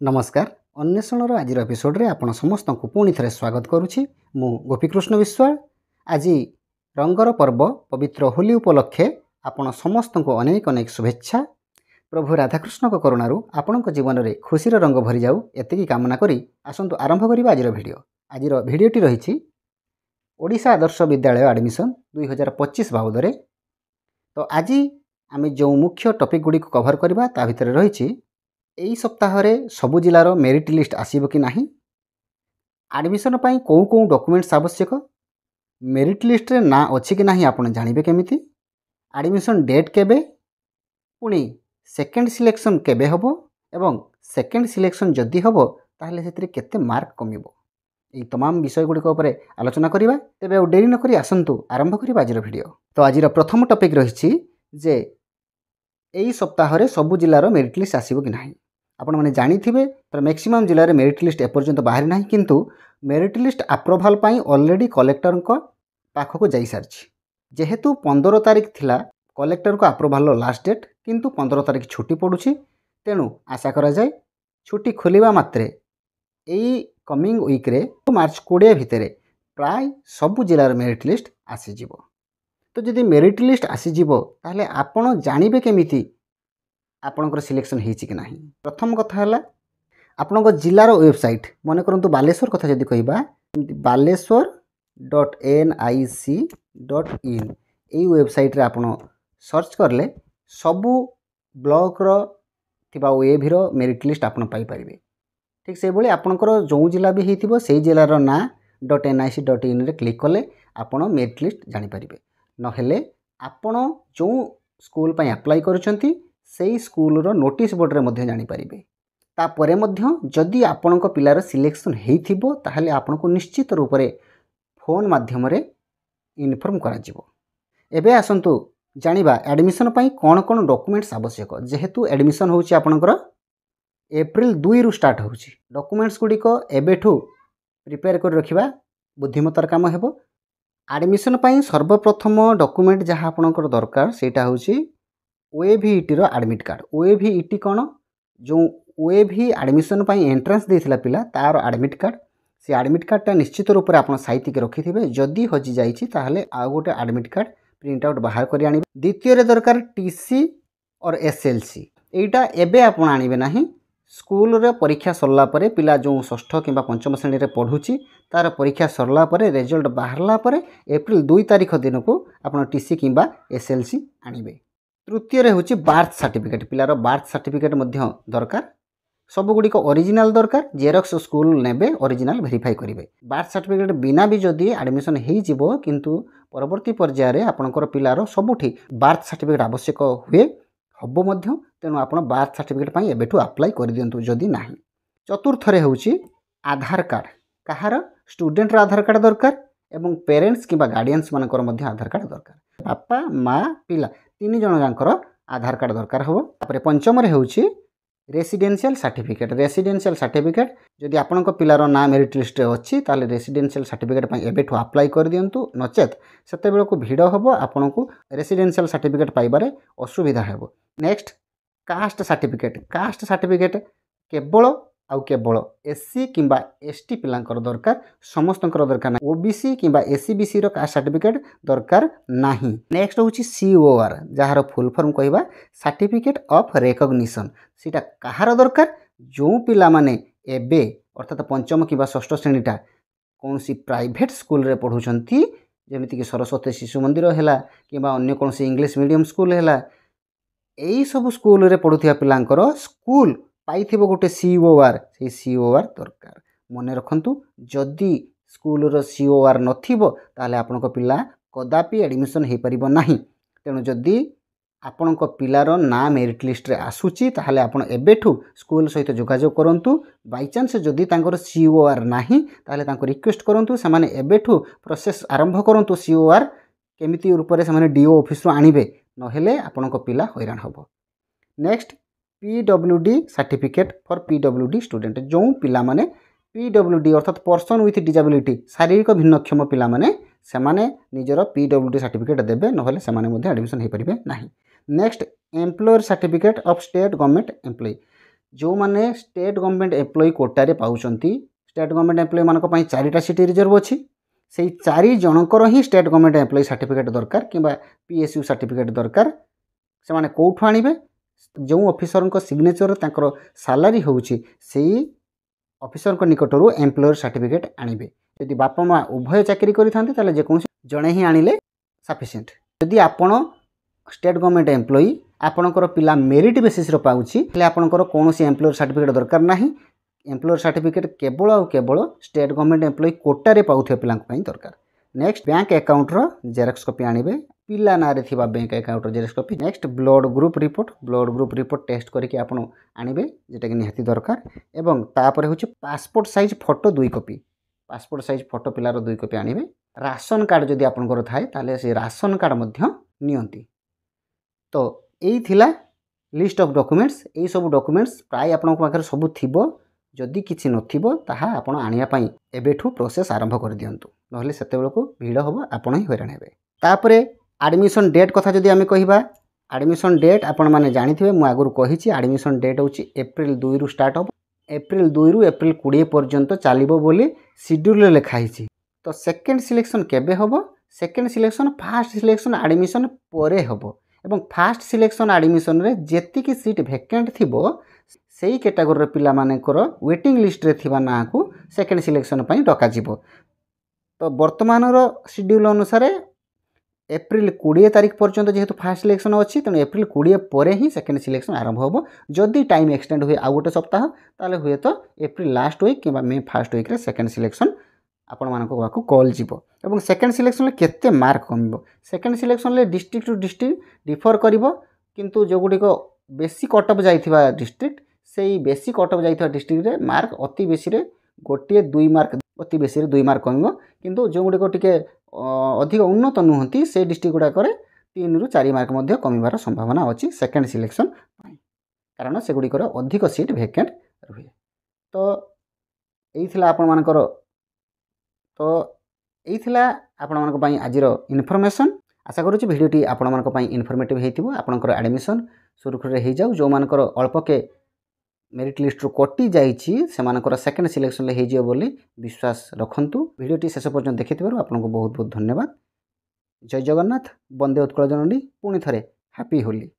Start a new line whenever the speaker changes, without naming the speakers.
नमस्कार अन्वेषण आज एपिसोड रे आपण समस्त को पुणी थे स्वागत करुछि मु गोपीकृष्ण विश्वाल। आज रंगर पर्व पवित्र होली उपलक्षे आपण समस्त को अनेक अनेक शुभेच्छा। प्रभु राधाकृष्ण को करुणारू आपण जीवन में खुशी रंग भरी जाऊ एतिकी कामना करी आसंतु आरंभ करिबा आज भिडियोटी रही ओडिशा आदर्श विद्यालय एडमिशन 2025 बाबद। तो आज आम जो मुख्य टॉपिक गुडी को कवर करबा ता भितर रही एई सप्ताह रे सबु जिलार मेरिट लिस्ट आसीबो कि नाही, एडमिशन पई कोउ कोउ डॉक्यूमेंट्स आवश्यक, मेरिट लिस्ट रे ना अछि कि नाही आपण जानिबे केमिति, एडमिशन डेट केबे, पुणी सेकेंड सिलेक्शन केबे हबो एवं सेकेंड सिलेक्शन जदि हबो ताहले सेतिरे केते मार्क कमिबो। एई तमाम विषय गुडी को ऊपर आलोचना करिबा। तेबे डेरी न करी आसंतु आरंभ करिबा आजिर वीडियो। तो आजिर प्रथम टॉपिक रहिछि जे एई सप्ताह रे सबु जिलार मेरिट लिस्ट आसीबो कि नाही। आपण माने जानी थिबे तर मैक्सिमम जिले में मेरिट लिस्ट एपर्यंत बाहरी ना, किंतु मेरिट लिस्ट अप्रूवाल पाई ऑलरेडी कलेक्टर पाखक जाई सारछि। जेहेतु 15 तारिख थिला कलेक्टर को अप्रूवाल लास्ट डेट, किंतु 15 तारिख छुट्टी पड़ुछि, तेणु आशा करा जाए छुट्टी खोलिबा मात्रे एई कमिंग वीक रे मार्च 20 भितर प्राय सबु जिलार मेरिट लिस्ट आसी जिवो। तो जदि मेरिट लिस्ट आसी जिवो ताहले आपण जानिबे केमिति आपणकर सिलेक्शन होइछि कि नाही। प्रथम कथा हला आपणक जिलार वेबसाइट मन करंतु बालेश्वर कथा जदि कहिबा baleswar.nic.in एई वेबसाइट रे आपण सर्च करले सबु ब्लॉक रो थिबा ओएभी रो मेरिट लिस्ट आपण पाई परिबे। ठीक से बोले आपणकर जो जिला भी हेतिबो सेई जिलार ना .nic.in रे क्लिक कले आपण मेरिट लिस्ट जानि परिबे। नहेले आपण जो स्कूल पई अप्लाई करूछंती सेई स्कूल रो नोटिस बोर्ड रे मध्ये जानि परिबे। तापरे मध्ये जदि आपणक पिलार सिलेक्शन हेइथिबो ताहले आपणको निश्चित रूप रे फोन माध्यम रे इन्फॉर्म करा जिवो। एबे आसंतु जानिबा एडमिशन पई कोन कोन डॉक्यूमेंट्स आवश्यक। जेहेतु एडमिशन होउची आपणकर एप्रिल 2 रु स्टार्ट होउची, डॉक्यूमेंट्स गुडी को एबेठू प्रिपेयर कर रखिबा बुद्धिमतार काम हेबो। एडमिशन पई सर्वप्रथम डॉक्यूमेंट जहा आपणकर दरकार सेटा होउची ओएभीईटी रो एडमिट कार्ड। ओएभीईटी कोन जो ओएभी एडमिशन पई एंट्रेंस देथिला पिला तार एडमिट कार्ड, से एडमिट कार्डटा निश्चित रूप से आपण साइति के रखिथिबे। जदि हजि जाइछि ताहले आ गोटे एडमिट कार्ड प्रिंट आउट बाहर करि आनिबे। द्वितीय रे दरकार टीसी और एसएलसी, एटा एबे आपण आनिबे नाही। स्कूल रे परीक्षा सरला परे पिला जो षष्ठ किंबा पंचम श्रेणी रे पढुछि तार परीक्षा सरला परे रिजल्ट बाहरला परे एप्रिल 2 तारिख दिन को आपण टीसी किंबा एसएलसी आनिबे। तृतीय रे होछि बार्थ सर्टिफिकेट, पिलार बार्थ सर्टिफिकेट मध्य दरकार। सब गुडी को ओरिजिनल दरकार, जेरक्स स्कूल नेबे ओरिजिनल वेरीफाई करिवे। बार्थ सर्टिफिकेट बिना भी जदि एडमिशन हेइ जिवो, किंतु परवर्ती पर्याय रे आपनकर पिलार सबुठी बार्थ सर्टिफिकेट आवश्यक हुए हबो मध्य, तेनु आपण बार्थ सर्टिफिकेट पई एबेठू अप्लाई कर दियंतु जदि नाही। चतुर्थ रे होछि आधार कार्ड, कहार स्टूडेंट रा आधार कार्ड दरकार एवं पेरेंट्स किंबा गार्डियंस मानकर मध्य आधार कार्ड दरकार। बापा माँ पिला तीन जन जानकर आधार कार्ड दरकार हो। तापर पंचम रे होछि रेसिडेंशियल सर्टिफिकेट। रेसिडेंशियल सर्टिफिकेट जदि आपनक पिलार ना मेरिट लिस्ट रे अछि ताले रेसिडेंशियल सर्टिफिकेट पई एबेठू अप्लाई कर दियंतु, नचेत सेते बेलको भिड हबो आपनकू रेसिडेंशियल सर्टिफिकेट पाइबारे असुविधा हेबो। Next caste certificate. Caste certificate केवल एससी किंबा एसटी पिलांकर दरकार, समस्तंकर दरकार ना। ओबीसी किंबा एससीबीसी रो कास्ट सर्टिफिकेट दरकार नाही। नेक्स्ट होछि सीओआर, जहार फुल फॉर्म कहबा सर्टिफिकेट ऑफ रिकॉग्निशन। सीटा कहार दरकार, जो पिला माने एबे अर्थात पंचम किंबा षष्ठ श्रेणीटा कोनसी प्राइवेट स्कूल रे पढुछंती, जेमिति कि सरस्वती शिशु मंदिर हैला किंबा अन्य कोनसी इंग्लिश मीडियम स्कूल हैला, एई सब स्कूल रे पढुथिया पिलांकर स्कूल पाइथिबो गोटे सीओआर, से सीओआर दरकार। मने रखंतु जदि स्कूल रो सीओआर नथिबो ताले आपनक पिला कदापि एडमिशन हे परिबो नाही। तेणु जदि आपनक पिलार ना मेरिट लिस्ट रे आसुची ताले आपण एबेठू स्कूल सहित जोगाजोग करंतु। बाय चांस जदि तांकर सीओआर नाही ताले तांको रिक्वेस्ट करंतु, से माने एबेठू प्रोसेस आरंभ करंतु। सीओआर केमिति रूप रे से माने डीओ ऑफिस रो आनिबे, नहेले आपनक पिला हैरान हबो। Next PWD certificate for PWD student. जो पिला माने पीडब्ल्यूडी अर्थात पर्सन विथ डिजेबिलिटी शारीरिक भिन्नक्षम पिला माने से माने निजर पीडब्ल्यूडी सर्टिफिकेट देबे, नहेले से माने मध्ये एडमिशन हे परिबे नाही। Next employer certificate of state government employ. जो मैंने स्टेट गवर्नमेंट एम्प्लॉई कोटारे पाउछंती स्टेट गवर्नमेंट एम्प्लॉई मानक पई 4टा सीट रिजर्व अछि सेही 4 जनकर ही स्टेट गवर्नमेंट एम्प्लॉई सर्टिफिकेट दरकार किंबा पीएसयू सर्टिफिकेट दरकार से माने कोठु आनिबे जो ऑफिसर को सिग्नेचर तांकर सैलरी होउछि सेही ऑफिसर को निकटरू एम्प्लॉयर सर्टिफिकेट आनिबे यदि बापा माँ उभय चाकरी करिथांते ताले जे कोनसी जणे ही आनिले सफिशिएंट यदि आपण स्टेट गवर्नमेंट एम्प्लॉई आपणकर पिला मेरिट बेसिस रो पाउछि ले आपणकर कोनोसी एम्प्लॉयर सर्टिफिकेट दरकार नाही एम्प्लॉयर सर्टिफिकेट केवल और केवल स्टेट गवर्नमेंट एम्प्लॉई कोटारे पाउथे पिलांक पई दरकार नेक्स्ट बैंक अकाउंट रो जेरॉक्स कॉपी आनिबे पिला नारे थिबा बैंक अकाउंट रो xerox copy next blood group report test करके आपण आनिबे जेटा कि निहाती दरकार एवं तापर होछि passport size photo 2 copy passport size photo पिलार 2 कॉपी आनिबे राशन कार्ड जदि आपनकर थाए ताले से राशन कार्ड मध्य नियंती तो यही थिला लिस्ट ऑफ डॉक्यूमेंट्स यही सब डॉक्यूमेंट्स प्राय आपन पाखर सब थिबो जदि किछि नथिबो ताहा आपण आनिया पई एबेठू प्रोसेस आरंभ कर दियंतु नहले सेते बेलको भीड़ होबो आपण ही हैरान हेबे तापरे एडमिशन डेट कथा जदि आमे कहिबा एडमिशन डेट आपण माने जानिथिबे मु आगुर कहिछि एडमिशन डेट होछि अप्रैल 2 रु स्टार्ट हो अप्रैल 2 रु अप्रैल 20 पर्यंत चलिबो बोली शेड्यूल लिखा हिछि तो सेकंड सिलेक्शन केबे होबो second selection first selection admission परे होबो एवं फास्ट सिलेक्शन एडमिशन रे जेति की सीट वैकेंट थिबो सेही कैटेगरी रे पिला मानेकर वेटिंग लिस्ट रे थिबा ना को सेकंड सिलेक्शन पई डका जिवो तो वर्तमान रो शेड्यूल अनुसार एप्रिल 20 तारिख पर्यंत जेहेतु फास्ट सिलेक्शन अच्छी तेणु एप्रिल 20 पर ही सेकंड सिलेक्शन आरंभ हो जदि टाइम एक्सटेंड हुए आउ गोटे सप्ताह ताले हुए तो एप्रिल लास्ट वीक कि मे फास्ट वीक रे सेकंड सिलेक्शन आपण मानक पाखु कॉल जीवो एवं सेकंड सिलेक्शन ले केते मार्क कमिबो सेकंड सिलेक्शन ले डिस्ट्रिक्ट टू डिस्ट्रिक्ट डिफर करिवो किंतु जो गुडी को बेसी कट ऑफ जाइथिबा डिस्ट्रिक्ट सेही बेसी कट ऑफ जाइथिबा डिस्ट्रिक्ट रे मार्क अति बेसी रे गोटे 2 मार्क अति बेसी रे 2 मार्क कमिबो किंतु जो गुडी को टिके अधिक उन्नत नुहंती से डिस्ट्रिक्ट गुडा करे 3 रु 4 मार्क मध्य कमिबार संभावना अछि सेकंड सिलेक्शन कारण से गुडी को अधिक सीट वैकेंट रहे तो एई थिला आपण मानकर तो यही थिला आपण मानक पई आजिर इनफॉरमेशन आशा करूँ भिडियोटी आपण मानक पई इनफॉर्मेटिव हेतिबो आपनकर एडमिशन सुरखुरे हो जाऊ जो मानकर अल्प के मेरिट लिस्ट रो कटि जाइछि से मानकर सेकंड सिलेक्शन ले हेजियो बोली विश्वास रखंतु भिडियोटी शेष पर्यंत देखिथिबारु आपनको बहुत बहुत धन्यवाद जय जगन्नाथ वंदे उत्कल जननी पुणी थरे हैप्पी होली।